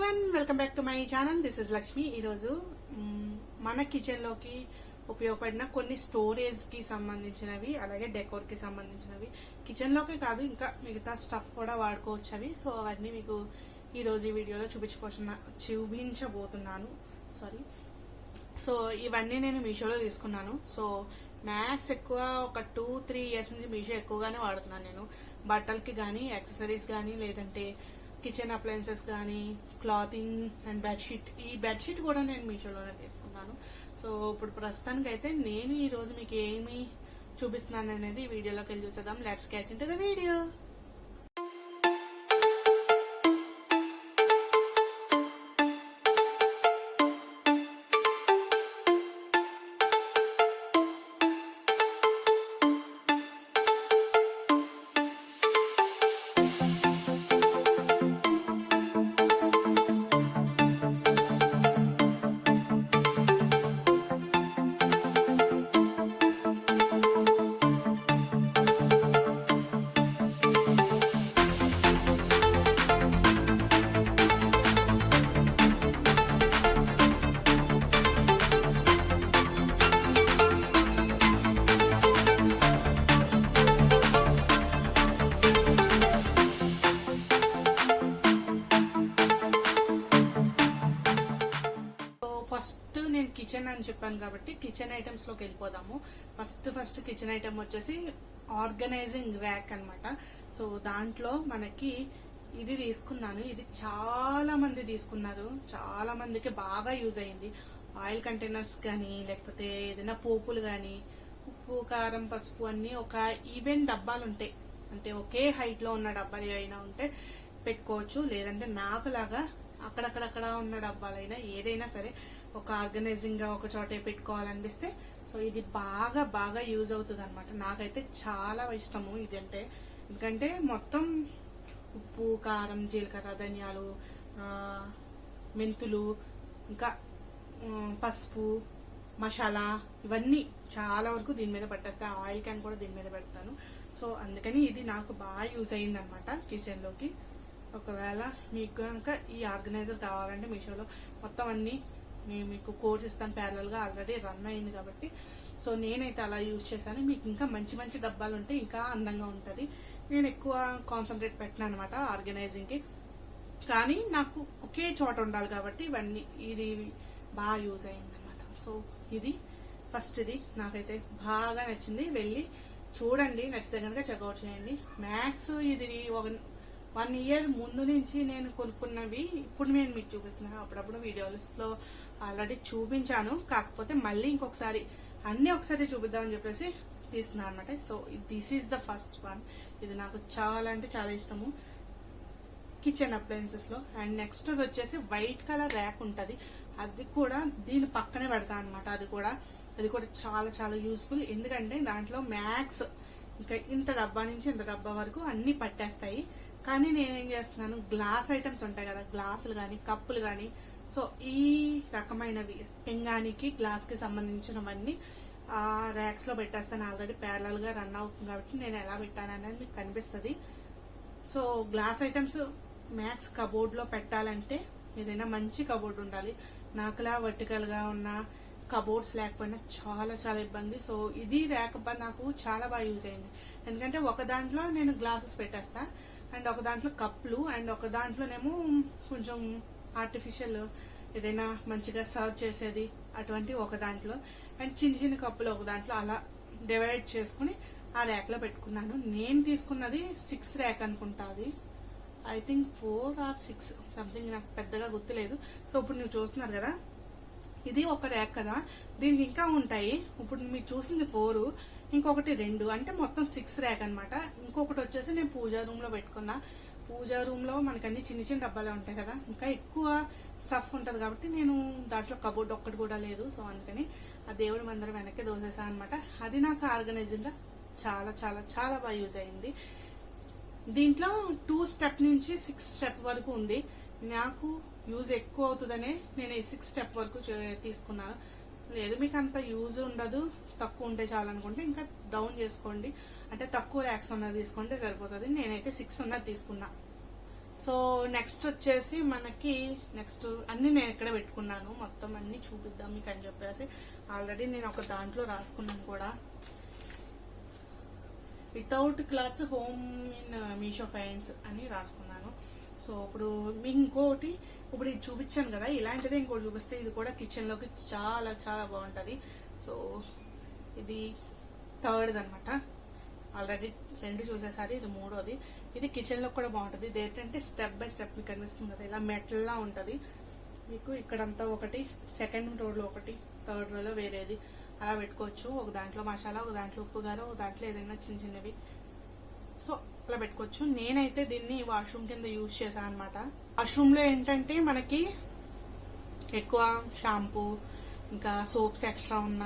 Everyone, welcome back to my channel. This is Lakshmi. ఈరోజు మన కిచెన్లోకి ఉపయోగపడిన కొన్ని స్టోరేజ్కి సంబంధించినవి, అలాగే డెకోర్కి సంబంధించినవి, కిచెన్లోకి కాదు ఇంకా మిగతా స్టఫ్ కూడా వాడుకోవచ్చు అవి. సో అవన్నీ మీకు ఈరోజు ఈ వీడియోలో చూపించబోతున్నాను. సో ఇవన్నీ నేను మీషోలో తీసుకున్నాను. సో మ్యాక్స్ ఎక్కువ ఒక 2-3 ఇయర్స్ నుంచి మీషో ఎక్కువగానే వాడుతున్నాను నేను. బట్టలకి కానీ, యాక్సెసరీస్ కానీ, లేదంటే కిచెన్ అప్లయన్సెస్ కానీ, క్లాతింగ్ అండ్ బెడ్షీట్. ఈ బెడ్షీట్ కూడా నేను మీషోలోనే తీసుకున్నాను. సో ఇప్పుడు ప్రస్తుతానికి అయితే నేను ఈరోజు మీకు ఏమి చూపిస్తున్నాను అనేది ఈ వీడియోలోకి వెళ్ళి చూసేద్దాం. Let's get into the video. First నేను కిచెన్ అని చెప్పాను కాబట్టి కిచెన్ ఐటమ్స్ లోకి వెళ్ళిపోదాము. ఫస్ట్ కిచెన్ ఐటమ్ వచ్చేసి ఆర్గనైజింగ్ ర్యాక్ అన్నమాట. సో దాంట్లో మనకి ఇది తీసుకున్నాను. ఇది చాలా మంది తీసుకున్నారు, చాలా మందికి బాగా యూజ్ అయింది. ఆయిల్ కంటైనర్స్ కానీ, లేకపోతే ఏదైనా పోపులు కానీ, ఉప్పు, కారం, పసుపు అన్ని ఒక ఈవెన్ డబ్బాలు ఉంటాయి, అంటే ఒకే హైట్ లో ఉన్న డబ్బాలు ఏవైనా ఉంటే పెట్టుకోవచ్చు. లేదంటే నాకులాగా అక్కడక్కడక్కడ ఉన్న డబ్బాలైనా ఏదైనా సరే ఒక ఆర్గనైజింగ్ గా ఒక చోటే పెట్టుకోవాలనిపిస్తే సో ఇది బాగా యూజ్ అవుతుంది అనమాట. నాకైతే చాలా ఇష్టము ఇది అంటే. ఎందుకంటే మొత్తం ఉప్పు, కారం, జీలకర్ర, ధనియాలు, మెంతులు, ఇంకా పసుపు, మసాలా, ఇవన్నీ చాలా వరకు దీని మీద పట్టేస్తాయి. ఆయిల్ క్యాన్ కూడా దీని మీద పెడతాను. సో అందుకని ఇది నాకు బాగా యూజ్ అయింది అనమాట కిచెన్ లోకి. ఒకవేళ మీకు కనుక ఈ ఆర్గనైజర్ కావాలంటే మీషోలో మొత్తం అన్ని మీకు కోర్స్ ఇస్తాను. ప్యారలల్ గా ఆల్రెడీ రన్ అయింది కాబట్టి సో నేనైతే అలా యూజ్ చేశాను. మీకు ఇంకా మంచి డబ్బాలు ఉంటే ఇంకా అందంగా ఉంటుంది. నేను ఎక్కువ కాన్సన్ట్రేట్ పెట్టినా అనమాట ఆర్గనైజింగ్ కి, కానీ నాకు ఒకే చోట ఉండాలి కాబట్టి ఇవన్నీ ఇది బాగా యూజ్ అయింది అనమాట. సో ఇది ఫస్ట్, ఇది నాకైతే బాగా నచ్చింది. వెళ్ళి చూడండి, నచ్చితే కనుక చెక్అవుట్ చేయండి. మ్యాక్స్ ఇది 1 ఇయర్ ముందు నుంచి నేను కొనుక్కున్నవి ఇప్పుడు నేను మీకు చూపిస్తున్నాను. అప్పుడప్పుడు వీడియోస్లో ఆల్రెడీ చూపించాను, కాకపోతే మళ్ళీ ఇంకొకసారి అన్ని ఒకసారి చూపిద్దామని చెప్పేసి తీస్తున్నాను అనమాట. So this is the first one. ఇది నాకు చాలా అంటే చాలా ఇష్టము కిచెన్ అప్లయన్సెస్ లో. అండ్ నెక్స్ట్ వచ్చేసి వైట్ కలర్ ర్యాక్ ఉంటది, అది కూడా దీని పక్కనే పెడతాను అనమాట. అది కూడా చాలా యూస్ఫుల్. ఎందుకంటే దాంట్లో మ్యాక్స్ ఇంకా ఇంత డబ్బా నుంచి ఇంత డబ్బా వరకు అన్ని పట్టేస్తాయి. కానీ నేనేం చేస్తున్నాను, గ్లాస్ ఐటమ్స్ ఉంటాయి కదా, గ్లాసులు కానీ, కప్పులు కానీ, సో ఈ రకమైనవి పింగానికి, గ్లాస్ కి సంబంధించినవన్నీ ఆ ర్యాక్స్ లో పెట్టేస్తాను. ఆల్రెడీ ప్యారలల్ గా రన్ అవుతుంది కాబట్టి నేను ఎలా పెట్టాననేది మీకు కనిపిస్తుంది. So glass items max cupboard లో పెట్టాలంటే ఏదైనా మంచి కబోర్డ్ ఉండాలి. నాకులా వర్టికల్ గా ఉన్న కబోర్డ్స్ లేకపోయినా చాలా ఇబ్బంది. సో ఇది ర్యాక్ నాకు చాలా బాగా యూజ్ అయింది. ఎందుకంటే ఒక దాంట్లో నేను గ్లాసెస్ పెట్టేస్తా, అండ్ ఒక దాంట్లో కప్పులు, అండ్ ఒక దాంట్లోనేమో కొంచెం ఆర్టిఫిషియల్ ఏదైనా మంచిగా సర్వ్ చేసేది అటువంటి ఒక దాంట్లో, అండ్ చిన్న కప్పులు ఒక దాంట్లో, అలా డివైడ్ చేసుకుని ఆ ర్యాక్ లో పెట్టుకున్నాను. నేను తీసుకున్నది 6 ర్యాక్ అనుకుంటా, అది ఐ థింక్ 4 or 6 సంథింగ్, నాకు పెద్దగా గుర్తులేదు. సో ఇప్పుడు మీరు చూస్తున్నారు కదా, ఇది ఒక ర్యాక్ కదా, దీనికి ఇంకా ఉంటాయి. ఇప్పుడు మీరు చూసింది 4, ఇంకొకటి 2, అంటే మొత్తం 6 ర్యాక్ అనమాట. ఇంకొకటి వచ్చేసి నేను పూజా రూమ్ లో పెట్టుకున్నా. పూజా రూమ్ లో మనకి అన్ని చిన్న డబ్బాలే ఉంటాయి కదా, ఇంకా ఎక్కువ స్టఫ్ ఉంటది కాబట్టి నేను దాంట్లో కబోర్డ్ ఒక్కటి కూడా లేదు. సో అందుకని ఆ దేవుడి మందిరం వెనక్కి దోసేసాను అనమాట. అది నాకు ఆర్గనైజింగ్ గా చాలా బాగా యూజ్ అయింది. దీంట్లో 2 స్టెప్ నుంచి 6 స్టెప్ వరకు ఉంది. నాకు యూజ్ ఎక్కువ అవుతుందనే నేను ఈ 6 స్టెప్ వరకు తీసుకున్నాను. లేదు మీకు అంత యూజ్ ఉండదు, తక్కువ ఉంటే చాలనుకుంటే ఇంకా డౌన్ చేసుకోండి, అంటే తక్కువ ర్యాక్స్ ఉన్నది తీసుకోండి సరిపోతుంది. నేనైతే 6 ఉన్నది తీసుకున్నా. సో నెక్స్ట్ వచ్చేసి మనకి నెక్స్ట్ అన్ని నేను ఎక్కడ పెట్టుకున్నాను మొత్తం అన్ని చూపిద్దాం మీకు అని చెప్పేసి ఆల్రెడీ నేను ఒక దాంట్లో రాసుకున్నాను కూడా. Without clothes home in Meesho fines అని రాసుకున్నాను. సో ఇప్పుడు మీకు ఇంకోటి ఇప్పుడు ఇది చూపించాను కదా, ఇలాంటిదే ఇంకోటి చూపిస్తే ఇది కూడా కిచెన్లోకి చాలా చాలా బాగుంటుంది. సో ఇది థర్డ్ అనమాట, ఆల్రెడీ 2 చూసేసారి, ఇది 3వది. ఇది కిచెన్లో కూడా బాగుంటుంది. ఇది ఏంటంటే స్టెప్ బై స్టెప్ మీకు కనిపిస్తుంది కదా, ఇలా మెట్లా ఉంటుంది మీకు. ఇక్కడంతా ఒకటి, సెకండ్ రోలో ఒకటి, థర్డ్ రోలో వేరేది అలా పెట్టుకోవచ్చు. ఒక దాంట్లో మసాలా, ఒక దాంట్లో ఉప్పు కారం, ఒక దాంట్లో ఏదైనా చిన్న చిన్నవి. సో అలా పెట్టుకోవచ్చు. నేనైతే దీన్ని వాష్రూమ్ కింద యూజ్ చేశాను అనమాట. వాష్రూమ్లో ఏంటంటే మనకి ఎక్కువ షాంపూ, ఇంకా సోప్స్ ఎక్స్ట్రా ఉన్న,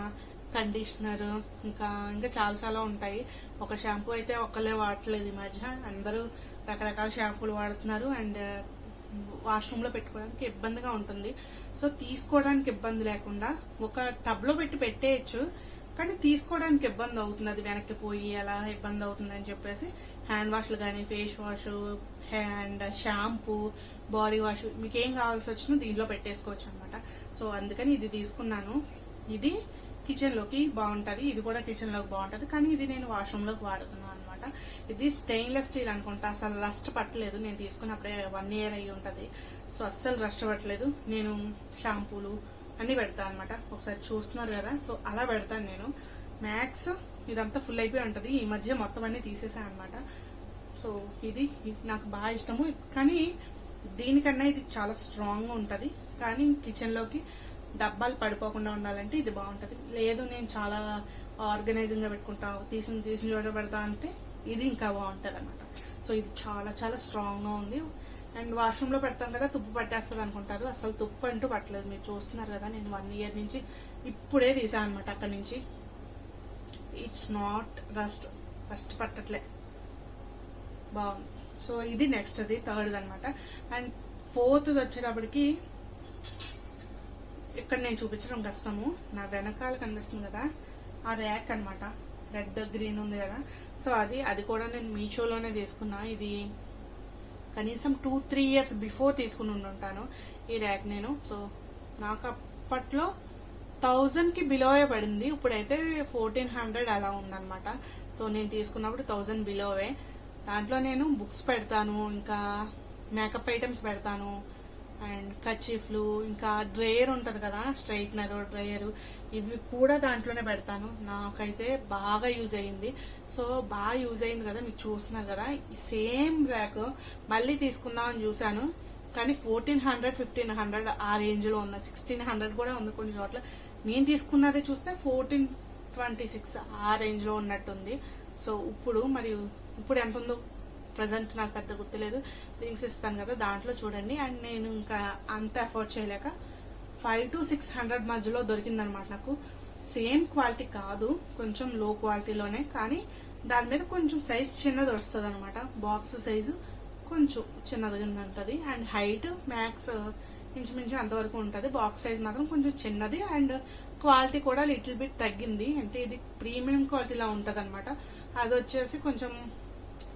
కండిషనర్, ఇంకా చాలా చాలా ఉంటాయి. ఒక షాంపూ అయితే ఒక్కలే వాడట్లేదు ఈ మధ్య, అందరూ రకరకాల షాంపూలు వాడుతున్నారు. అండ్ వాష్రూమ్లో పెట్టుకోవడానికి ఇబ్బందిగా ఉంటుంది. సో తీసుకోవడానికి ఇబ్బంది లేకుండా ఒక టబ్లో పెట్టేయచ్చు, కానీ తీసుకోవడానికి ఇబ్బంది అవుతుంది, అది వెనక్కి పోయి అలా ఇబ్బంది అవుతుంది అని చెప్పేసి హ్యాండ్ వాష్లు కానీ, face wash, and shampoo, body wash మీకు ఏం కావాల్సి వచ్చినా దీంట్లో పెట్టేసుకోవచ్చు అనమాట. సో అందుకని ఇది తీసుకున్నాను. ఇది కిచెన్లోకి బాగుంటుంది, ఇది కూడా కిచెన్లోకి బాగుంటుంది, కానీ ఇది నేను వాష్రూమ్లోకి వాడుతున్నాను అనమాట. ఇది స్టెయిన్లెస్ స్టీల్ అనుకుంటా, అసలు రస్ట్ పట్టలేదు. నేను తీసుకున్నప్పుడే 1 year అయ్యి ఉంటుంది. సో అస్సలు రస్ట్ పట్టలేదు. నేను షాంపూలు అన్నీ పెడతాను అనమాట. ఒకసారి చూస్తున్నారు కదా, సో అలా పెడతాను నేను. మ్యాక్స్ ఇదంతా ఫుల్ అయిపోయి ఉంటుంది. ఈ మధ్య మొత్తం అన్నీ తీసేసాను అనమాట. సో ఇది నాకు బాగా ఇష్టము, కానీ దీనికన్నా ఇది చాలా స్ట్రాంగ్గా ఉంటుంది. కానీ కిచెన్లోకి డబ్బాలు పడిపోకుండా ఉండాలంటే ఇది బాగుంటుంది. లేదు నేను చాలా ఆర్గనైజింగ్గా పెట్టుకుంటా, తీసిన చోట పెడతా అంటే ఇది ఇంకా బాగుంటుంది అనమాట. సో ఇది చాలా చాలా స్ట్రాంగ్గా ఉంది. అండ్ వాష్రూమ్లో పెడతాం కదా, తుప్పు పట్టేస్తుంది అనుకుంటారు, అసలు తుప్పు అంటూ పట్టలేదు. మీరు చూస్తున్నారు కదా, నేను 1 year నుంచి ఇప్పుడే తీసాను అనమాట అక్కడి నుంచి. ఇట్స్ నాట్ రస్ట్ పట్టట్లే, బాగుంది. సో ఇది నెక్స్ట్, అది థర్డ్ అనమాట. అండ్ 4th వచ్చేటప్పటికి ఇక్కడ నేను చూపించడం కష్టము, నా వెనకాల కనిపిస్తుంది కదా ఆ ర్యాక్ అనమాట, రెడ్ గ్రీన్ ఉంది కదా. సో అది కూడా నేను మీషోలోనే తీసుకున్నా. ఇది కనీసం 2-3 years బిఫోర్ తీసుకుని ఉంటాను ఈ ర్యాక్ నేను. సో నాకు అప్పట్లో 1000కి బిలోవే పడింది, ఇప్పుడైతే 1400 అలా ఉందన్నమాట. సో నేను తీసుకున్నప్పుడు 1000 బిలోవే. దాంట్లో నేను బుక్స్ పెడతాను, ఇంకా మేకప్ ఐటమ్స్ పెడతాను, అండ్ కర్చీఫ్లు, ఇంకా డ్రైయర్ ఉంటుంది కదా, స్ట్రైట్నర్, డ్రైయర్, ఇవి కూడా దాంట్లోనే పెడతాను. నాకైతే బాగా యూజ్ అయ్యింది. సో బాగా యూజ్ అయింది కదా, మీకు చూస్తున్నారు కదా. ఈ సేమ్ ర్యాక్ మళ్ళీ తీసుకుందామని చూశాను, కానీ 1400-1500 ఆ రేంజ్లో ఉంది. 1600 కూడా ఉంది కొన్ని చోట్ల. నేను తీసుకున్నది చూస్తే 1426 ఆ రేంజ్లో ఉన్నట్టుంది. సో ఇప్పుడు ఎంత ఉందో ప్రజెంట్ నాకు పెద్ద గుర్తులేదు. లింక్స్ ఇస్తాను కదా, దాంట్లో చూడండి. అండ్ నేను ఇంకా అంత అఫోర్డ్ చేయలేక 500-600 మధ్యలో దొరికిందనమాట నాకు. సేమ్ క్వాలిటీ కాదు, కొంచెం లో క్వాలిటీలోనే, కానీ దాని మీద కొంచెం సైజ్ చిన్నది వస్తుంది అనమాట. బాక్స్ సైజు కొంచెం చిన్నది ఉంటుంది. అండ్ హైట్ మ్యాక్స్ ఇంచుమించు అంతవరకు ఉంటుంది. బాక్స్ సైజ్ మాత్రం కొంచెం చిన్నది. అండ్ క్వాలిటీ కూడా లిటిల్ బిట్ తగ్గింది, అంటే ఇది ప్రీమియం క్వాలిటీలా ఉంటుంది అనమాట. అది వచ్చేసి కొంచెం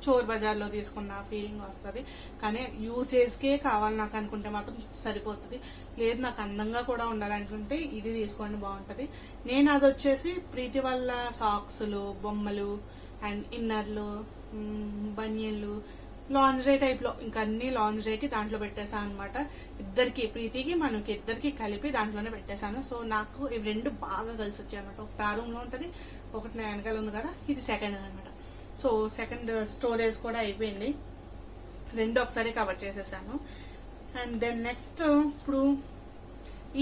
చోర్ బజార్లో తీసుకున్న ఫీలింగ్ వస్తుంది. కానీ యూసేజ్కే కావాలి నాకు అనుకుంటే మాత్రం సరిపోతుంది. లేదు నాకు అందంగా కూడా ఉండాలనుకుంటే ఇది తీసుకోండి, బాగుంటుంది. నేను అది వచ్చేసి ప్రీతి వాళ్ళ సాక్స్లు, బొమ్మలు, అండ్ ఇన్నర్లు, బనియన్లు, లాంజ్రే టైప్లో ఇంకా అన్ని లాంజ్రేకి దాంట్లో పెట్టేశాను అనమాట. ప్రీతికి మనకి ఇద్దరికి కలిపి దాంట్లోనే పెట్టేశాను. సో నాకు ఇవి 2 బాగా కలిసి వచ్చాయి అనమాట. ఒకటి ఆ రూమ్లో ఉంటుంది, ఒకటి నా వెనకాల ఉంది కదా, ఇది సెకండ్ అనమాట. సో సెకండ్ స్టోరేజ్ కూడా అయిపోయింది, 2 ఒకసారి కవర్ చేసేసాను. అండ్ దెన్ నెక్స్ట్ ఇప్పుడు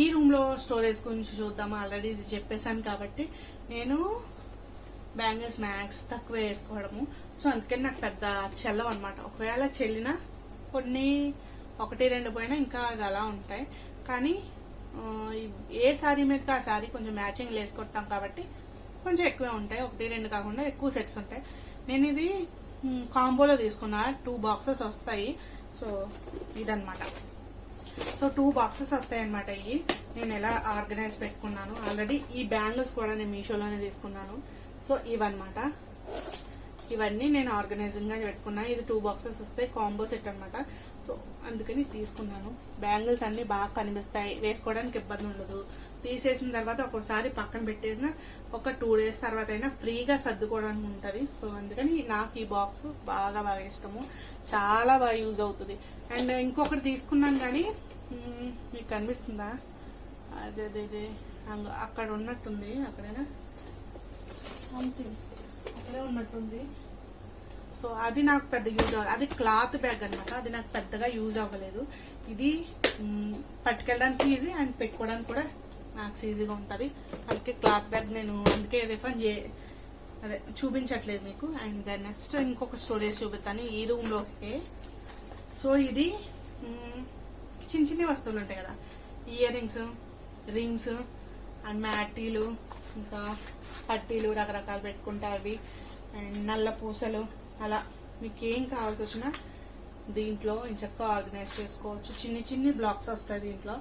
ఈ రూమ్లో స్టోరేజ్ గురించి చూద్దాము. ఆల్రెడీ ఇది చెప్పేశాను కాబట్టి నేను బ్యాంగిల్స్ మ్యాక్స్ తక్కువ వేసుకోవడము. సో అందుకని నాకు పెద్ద చెల్లవు అనమాట. ఒకవేళ చెల్లినా కొన్ని 1-2 పోయినా ఇంకా అది అలా ఉంటాయి. కానీ ఏ శారీ మీదకి ఆ శారీ కొంచెం మ్యాచింగ్ వేసుకుంటాం కాబట్టి కొంచెం ఎక్కువే ఉంటాయి, 1-2 కాకుండా ఎక్కువ సెట్స్ ఉంటాయి. నేను ఇది కాంబోలో తీసుకున్నా, 2 boxes వస్తాయి. సో ఇదనమాట. సో 2 boxes వస్తాయి అనమాట. ఇవి నేను ఎలా ఆర్గనైజ్ పెట్టుకున్నాను. ఆల్రెడీ ఈ బ్యాంగిల్స్ కూడా నేను మీషోలోనే తీసుకున్నాను. సో ఇవన్నమాట. ఇవన్నీ నేను ఆర్గనైజింగ్ గా పెట్టుకున్నాను. ఇది 2 బాక్సెస్ వస్తాయి, కాంబో సెట్ అనమాట. సో అందుకని తీసుకున్నాను. బ్యాంగిల్స్ అన్ని బాగా కనిపిస్తాయి, వేసుకోవడానికి ఇబ్బంది ఉండదు. తీసేసిన తర్వాత ఒక్కోసారి పక్కన పెట్టేసిన ఒక 2 days తర్వాత అయినా ఫ్రీగా సర్దుకోవడానికి ఉంటది. సో అందుకని నాకు ఈ బాక్స్ బాగా ఇష్టము, చాలా బాగా యూజ్ అవుతుంది. అండ్ ఇంకొకటి తీసుకున్నాను కానీ మీకు కనిపిస్తుందా, అదే అక్కడ ఉన్నట్టుంది, అక్కడైనా సంథింగ్ అక్కడే ఉన్నట్టుంది. సో అది నాకు పెద్ద యూజ్ అవ్వలేదు. అది క్లాత్ బ్యాగ్ అనమాట, అది నాకు పెద్దగా యూజ్ అవ్వలేదు. ఇది పట్టుకెళ్ళడానికి ఈజీ అండ్ పెట్టుకోవడానికి కూడా నాకు ఈజీగా ఉంటుంది. అందుకే క్లాత్ బ్యాగ్ నేను అందుకే అదే చూపించట్లేదు మీకు. అండ్ దాని నెక్స్ట్ ఇంకొక స్టోరేజ్ చూపిస్తాను ఈ రూమ్లోకి. సో ఇది చిన్న చిన్న వస్తువులు ఉంటాయి కదా, ఇయర్ రింగ్స్ అండ్ మ్యాటీలు, ఇంకా పట్టీలు రకరకాలు పెట్టుకుంటే అవి, అండ్ నల్ల పూసలు, అలా మీకు ఏం కావాల్సి వచ్చినా దీంట్లో చక్కగా ఆర్గనైజ్ చేసుకోవచ్చు. చిన్ని బ్లాక్స్ వస్తాయి దీంట్లో.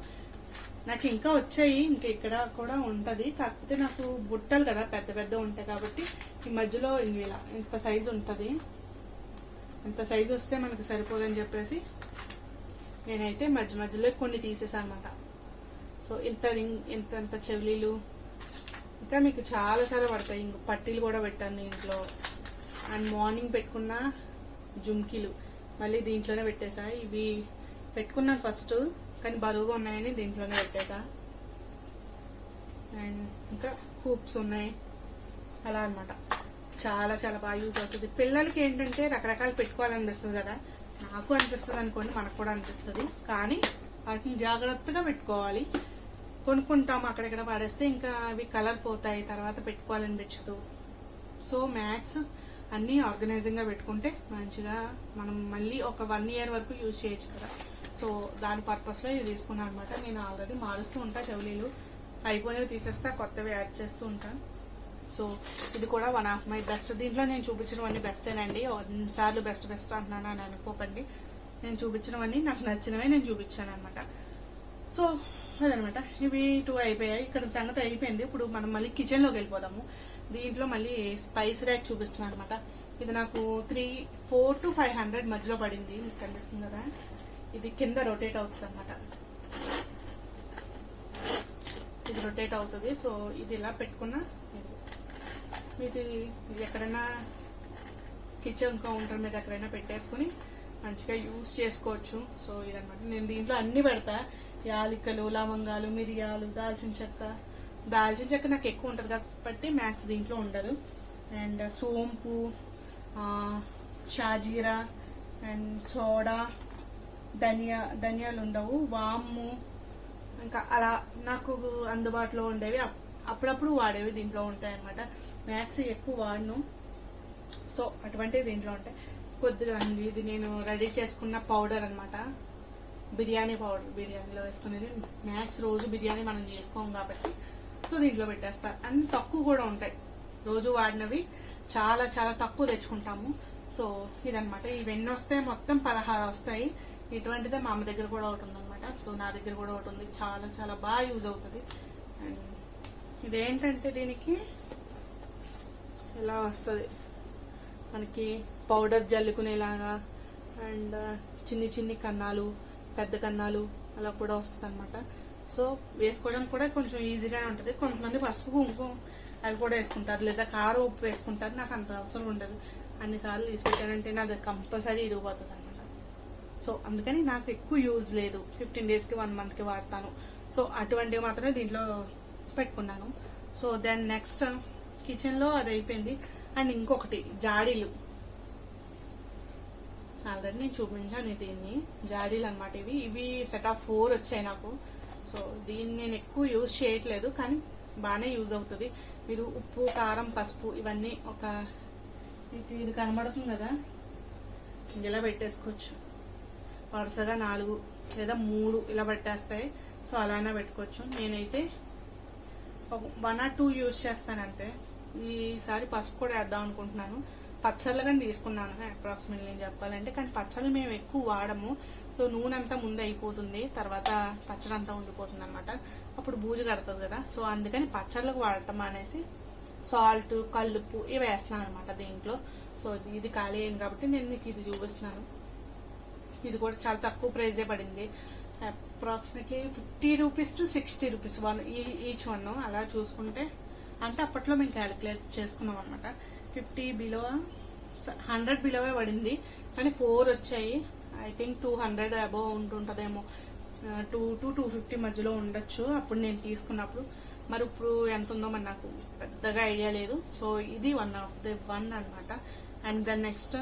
నాకు ఇంకా వచ్చాయి, ఇంకా ఇక్కడ కూడా ఉంటది. కాకపోతే నాకు బుట్టలు కదా పెద్ద ఉంటాయి కాబట్టి ఈ మధ్యలో ఇలా ఇంత సైజు ఉంటుంది. ఇంత సైజు వస్తే మనకు సరిపోదని చెప్పేసి నేనైతే మధ్యలో కొన్ని తీసేసాను అనమాట. సో ఇంత చెవులీలు, ఇంకా మీకు చాలా పడతాయి. ఇంక పట్టీలు కూడా పెట్టాను దీంట్లో. అండ్ మార్నింగ్ పెట్టుకున్న జుంకీలు మళ్ళీ దీంట్లోనే పెట్టేసా. ఇవి పెట్టుకున్నాను ఫస్ట్, కానీ బరువుగా ఉన్నాయని దీంట్లోనే పెట్టేసా. అండ్ ఇంకా హూప్స్ ఉన్నాయి, అలా అనమాట. చాలా బాగా యూజ్ అవుతుంది. పిల్లలకి ఏంటంటే రకరకాలు పెట్టుకోవాలనిపిస్తుంది కదా, నాకు అనిపిస్తుంది అనుకోండి, మనకు కూడా అనిపిస్తుంది. కానీ వాటిని జాగ్రత్తగా పెట్టుకోవాలి. కొనుక్కుంటాం అక్కడెక్కడ పడేస్తే ఇంకా అవి కలర్ పోతాయి, తర్వాత పెట్టుకోవాలనిపించదు. సో మ్యాక్స్ అన్నీ ఆర్గనైజింగ్ గా పెట్టుకుంటే మంచిగా మనం మళ్ళీ ఒక 1 year వరకు యూజ్ చేయొచ్చు కదా. సో దాని పర్పస్ లో ఇది తీసుకున్నాను అనమాట. నేను ఆల్రెడీ మారుస్తూ ఉంటా, చెవులీలు అయిపోయినవి తీసేస్తా, కొత్తవి యాడ్ చేస్తూ ఉంటాను. సో ఇది కూడా వన్ ఆఫ్ మై బెస్ట్. దీంట్లో నేను చూపించినవన్నీ బెస్టేనండి, అన్నిసార్లు బెస్ట్ అంటున్నాను అని అనుకోకండి. నేను చూపించినవన్నీ నాకు నచ్చినవే నేను చూపించాను అనమాట. సో అదనమాట. ఇవి 2 అయిపోయాయి, ఇక్కడ సంగతి అయిపోయింది. ఇప్పుడు మనం మళ్ళీ కిచెన్ లోకి వెళ్ళిపోదాము. దీంట్లో మళ్ళీ స్పైస్ ర్యాక్ చూపిస్తున్నాను అనమాట. ఇది నాకు 400 to 500 మధ్యలో పడింది, మీకు కనిపిస్తుంది కదా. ఇది కింద రొటేట్ అవుతుంది అనమాట, ఇది రొటేట్ అవుతుంది. సో ఇది ఇలా పెట్టుకున్నా ఇది ఎక్కడైనా కిచెన్ కౌంటర్ మీద ఎక్కడైనా పెట్టేసుకుని మంచిగా యూజ్ చేసుకోవచ్చు. సో ఇదనమాట. నేను దీంట్లో అన్ని పెడతా, యాలకులు, లవంగాలు, మిరియాలు, దాల్చిన చెక్క నాకు ఎక్కువ ఉంటుంది కాబట్టి మ్యాక్స్ దీంట్లో ఉండదు. అండ్ సోంపు, షాజీరా అండ్ సోడా, ధనియాలు ఉండవు, వాము, ఇంకా అలా నాకు అందుబాటులో ఉండేవి, అప్పుడప్పుడు వాడేవి దీంట్లో ఉంటాయి అనమాట. మ్యాక్స్ ఎక్కువ వాడను. సో అటువంటివి దీంట్లో ఉంటాయి. కొద్దిగా ఇది నేను రెడీ చేసుకున్న పౌడర్ అనమాట, బిర్యానీ పౌడర్, బిర్యానీలో వేసుకునేది. మ్యాక్స్ రోజు బిర్యానీ మనం చేసుకోం కాబట్టి సో దీంట్లో పెట్టేస్తా. అన్ని తక్కువ కూడా ఉంటాయి, రోజు వాడినవి చాలా తక్కువ తెచ్చుకుంటాము. సో ఇదనమాట. ఇవన్నీ వస్తాయి, మొత్తం 16 వస్తాయి. ఇటువంటిదే మా అమ్మ దగ్గర కూడా ఒకటి ఉందన్నమాట. సో నా దగ్గర కూడా ఒకటి ఉంది, చాలా బాగా యూజ్ అవుతుంది. అండ్ ఇదేంటంటే దీనికి ఇలా వస్తుంది మనకి పౌడర్ జల్లుకునేలాగా, అండ్ చిన్ని కన్నాలు, పెద్ద కన్నాలు అలా కూడా వస్తుంది అనమాట. సో వేసుకోవడానికి కూడా కొంచెం ఈజీగానే ఉంటుంది. కొంతమంది పసుపు కుంకుమ అవి కూడా వేసుకుంటారు, లేదా కారం ఉప్పు వేసుకుంటారు. నాకు అంత అవసరం ఉండదు. అన్నిసార్లు తీసుకెట్టానంటే నాది కంపల్సరీ ఇరిగిపోతుంది అనమాట. సో అందుకని నాకు ఎక్కువ యూజ్ లేదు, 15 days కి 1 month కి వాడతాను. సో అటువంటివి మాత్రమే దీంట్లో పెట్టుకున్నాను. సో దెన్ నెక్స్ట్ కిచెన్ లో అది అయిపోయింది. అండ్ ఇంకొకటి జాడీలు, ఆల్రెడీ నేను చూపించాను దీన్ని. జాడీలు అనమాట. ఇవి సెట్ ఆఫ్ 4 వచ్చాయి నాకు. సో దీన్ని నేను ఎక్కువ యూజ్ చేయట్లేదు, కానీ బాగానే యూజ్ అవుతుంది. మీరు ఉప్పు, కారం, పసుపు ఇవన్నీ ఇది కనబడుతుంది కదా, ఇలా పెట్టేసుకోవచ్చు. వరుసగా 4 లేదా 3 ఇలా పెట్టేస్తాయి. సో అలానే పెట్టుకోవచ్చు. నేనైతే 1 or 2 యూజ్ చేస్తాను అంతే. ఈసారి పసుపు కూడా వేద్దాం అనుకుంటున్నాను. పచ్చళ్ళు కానీ తీసుకున్నాను అప్రాక్సిమేట్లీ నేను చెప్పాలంటే, కానీ పచ్చళ్ళు మేము ఎక్కువ వాడము. సో నూనె అంతా ముందు అయిపోతుంది, తర్వాత పచ్చడి అంతా ఉండిపోతుంది అనమాట. అప్పుడు బూజు కడుతుంది కదా. సో అందుకని పచ్చళ్ళకు వాడటం అనేసి సాల్ట్, కల్లుప్పు ఇవి వేస్తున్నాను అనమాట దీంట్లో. సో ఇది ఖాళీ అయింది కాబట్టి నేను మీకు ఇది చూపిస్తున్నాను. ఇది కూడా చాలా తక్కువ ప్రైజే పడింది, approximately 50 rupees to 60 rupees each one. అలా చూసుకుంటే అంటే అప్పట్లో మేము క్యాలిక్యులేట్ చేసుకున్నాం అనమాట. 50 బిలో 100 బిలోవే పడింది, కానీ 4 వచ్చాయి. ఐ థింక్ 200 అబోవ్ ఉంటుంటదేమో, 2 to 250 మధ్యలో ఉండొచ్చు అప్పుడు నేను తీసుకున్నప్పుడు. మరి ఇప్పుడు ఎంత ఉందో మరి నాకు పెద్దగా ఐడియా లేదు. సో ఇది వన్ ఆఫ్ ది వన్ అనమాట. అండ్ దెన్ నెక్స్ట్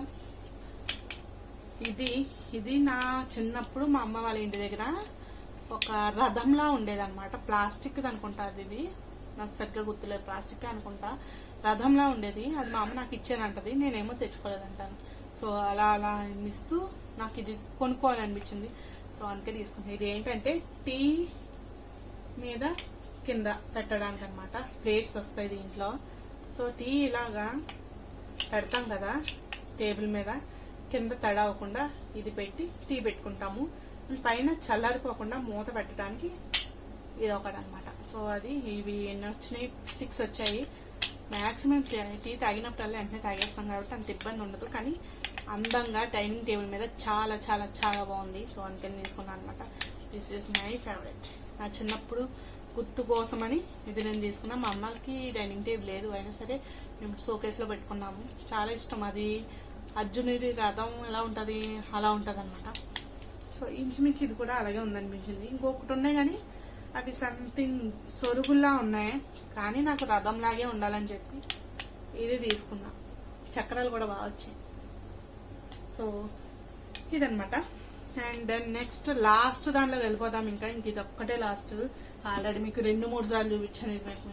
ఇది నా చిన్నప్పుడు మా అమ్మ వాళ్ళ ఇంటి దగ్గర ఒక రథంలా ఉండేదన్నమాట. ప్లాస్టిక్ అనుకుంటా, ఇది నాకు సరిగ్గా గుర్తులేదు, ప్లాస్టిక్ అనుకుంటా, రథంలా ఉండేది. అది మా అమ్మ నాకు ఇచ్చానంటది, నేనేమో తెచ్చుకోలేదంటాను. సో అలా అలా ఇస్తూ నాకు ఇది కొనుక్కోవాలనిపించింది. సో అందుకే తీసుకున్నాను. ఇది ఏంటంటే టీ మీద కింద పెట్టడానికి అనమాట. ప్లేట్స్ వస్తాయి దీంట్లో. సో టీ ఇలాగా పెడతాం కదా టేబుల్ మీద, కింద తడ అవ్వకుండా ఇది పెట్టి టీ పెట్టుకుంటాము. పైన చల్లారిపోకుండా మూత పెట్టడానికి ఇది ఒకటి అనమాట. సో అది ఇవి ఎన్ని వచ్చినాయి, 6 వచ్చాయి. మ్యాక్సిమం టీ తాగినప్పుడల్లా వెంటనే తాగేస్తాం కాబట్టి అంత ఇబ్బంది ఉండదు, కానీ అందంగా డైనింగ్ టేబుల్ మీద చాలా చాలా చాలా బాగుంది. సో అందుకని తీసుకున్నాను అనమాట. This is my favourite. నా చిన్నప్పుడు గుర్తు కోసమని ఇది నేను తీసుకున్నాను. మా అమ్మకి డైనింగ్ టేబుల్ లేదు, అయినా సరే మేము షోకేస్లో పెట్టుకున్నాము. చాలా ఇష్టం అది. అర్జునుడి రథం ఎలా ఉంటుంది అలా ఉంటుంది అనమాట. సో ఇంచుమించు ఇది కూడా అలాగే ఉందనిపించింది. ఇంకొకటి ఉన్నాయి కానీ అవి సంథింగ్ సొరుగుల్లా ఉన్నాయి, కానీ నాకు రథంలాగే ఉండాలని చెప్పి ఇది తీసుకున్నా. చక్రాలు కూడా బాగా వచ్చాయి. సో ఇదనమాట. అండ్ దెన్ నెక్స్ట్ లాస్ట్ దాంట్లో వెళ్ళిపోదాం. ఇంకా ఇది ఒక్కటే లాస్ట్. ఆల్రెడీ మీకు 2-3 సార్లు చూపించాను ఇది మీకు.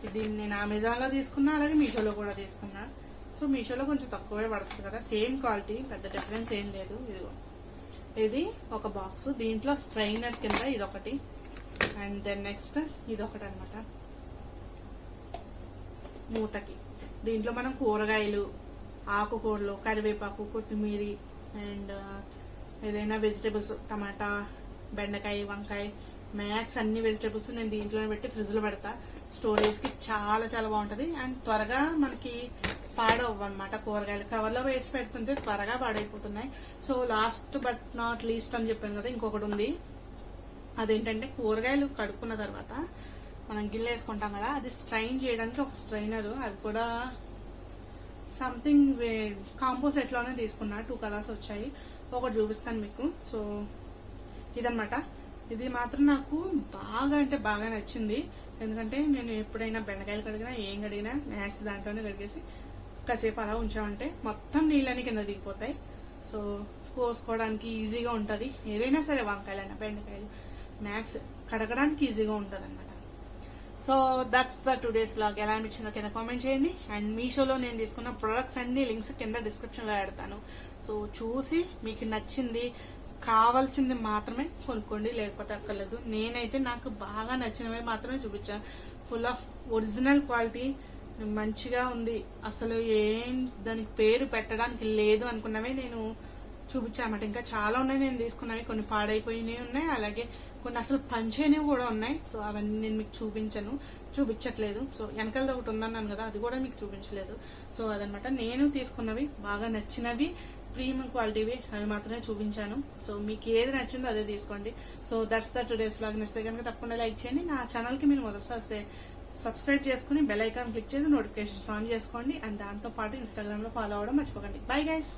ఇది నేను అమెజాన్లో తీసుకున్నా, అలాగే మీషోలో కూడా తీసుకున్నా. సో మీషోలో కొంచెం తక్కువే పడుతుంది కదా, సేమ్ క్వాలిటీ, పెద్ద డిఫరెన్స్ ఏం లేదు. ఇదిగో ఇది ఒక బాక్స్, దీంట్లో స్ట్రైనర్ కింద ఇదొకటి. అండ్ దెన్ నెక్స్ట్ ఇదొకటి అనమాట మూతకి. దీంట్లో మనం కూరగాయలు, ఆకుకూరలు, కరివేపాకు, కొత్తిమీర అండ్ ఏదైనా వెజిటేబుల్స్, టమాటా, బెండకాయ, వంకాయ, మ్యాక్స్ అన్ని వెజిటేబుల్స్ నేను దీంట్లోనే పెట్టి ఫ్రిడ్జ్లో పెడతా. స్టోరేజ్కి చాలా చాలా బాగుంటుంది. అండ్ త్వరగా మనకి పాడవు అనమాట. కూరగాయలు కవర్లో వేసి పెడుతుంటే త్వరగా పాడైపోతున్నాయి. So last but not least అని చెప్పాను కదా, ఇంకొకటి ఉంది. అదేంటంటే కూరగాయలు కడుక్కున్న తర్వాత మనం గిన్నె వేసుకుంటాం కదా, అది స్ట్రైన్ చేయడానికి ఒక స్ట్రైనర్. అది కూడా సంథింగ్ కాంపోసెట్లోనే తీసుకున్నా. 2 కలర్స్ వచ్చాయి, ఒకటి చూపిస్తాను మీకు. సో ఇదనమాట. ఇది మాత్రం నాకు బాగా అంటే బాగా నచ్చింది. ఎందుకంటే నేను ఎప్పుడైనా బెండకాయలు కడిగినా ఏం కడిగినా మ్యాక్స్ దాంట్లోనే కడిగేసి కాసేపు అలా ఉంచామంటే మొత్తం నీళ్ళని కింద దిగిపోతాయి. సో కోసుకోవడానికి ఈజీగా ఉంటుంది. ఏదైనా సరే వంకాయలైనా బెండకాయలు మ్యాక్స్ కడగడానికి ఈజీగా ఉంటుంది అనమాట. So that's the today's vlog. ఎలా అనిపించిందో కింద కామెంట్ చేయండి. అండ్ మీషోలో నేను తీసుకున్న ప్రొడక్ట్స్ అన్ని లింక్స్ కింద డిస్క్రిప్షన్లో పెడతాను. సో చూసి మీకు నచ్చింది, కావాల్సింది మాత్రమే కొనుక్కోండి, లేకపోతే అక్కర్లేదు. నేనైతే నాకు బాగా నచ్చినవి మాత్రమే చూపించాను. ఫుల్ ఆఫ్ ఒరిజినల్ క్వాలిటీ, మంచిగా ఉంది. అసలు ఏం దానికి పేరు పెట్టడానికి లేదు అనుకున్నవే నేను చూపించానమాట. ఇంకా చాలా ఉన్నాయి నేను తీసుకున్నవి, కొన్ని పాడైపోయినవి ఉన్నాయి, అలాగే కొన్ని అసలు పనిచేయనివి కూడా ఉన్నాయి. సో అవన్నీ నేను మీకు చూపించట్లేదు. సో వెనకాలది ఒకటి ఉందన్నాను కదా, అది కూడా మీకు చూపించలేదు. సో అదనమాట, నేను తీసుకున్నవి బాగా నచ్చినవి ప్రీమియం క్వాలిటీవి అవి మాత్రమే చూపించాను. సో మీకు ఏది నచ్చిందో అదే తీసుకోండి. So that's the today's vlog. నచ్చితే కనుక తప్పకుండా లైక్ చేయండి. నా ఛానల్కి మీరు మొదటిసారి సబ్స్క్రైబ్ చేసుకుని బెల్ ఐకాన్ క్లిక్ చేసి నోటిఫికేషన్స్ ఆన్ చేసుకోండి. అండ్ దాంతో పాటు ఇన్స్టాగ్రామ్లో ఫాలో అవ్వడం మర్చిపోకండి. Bye guys.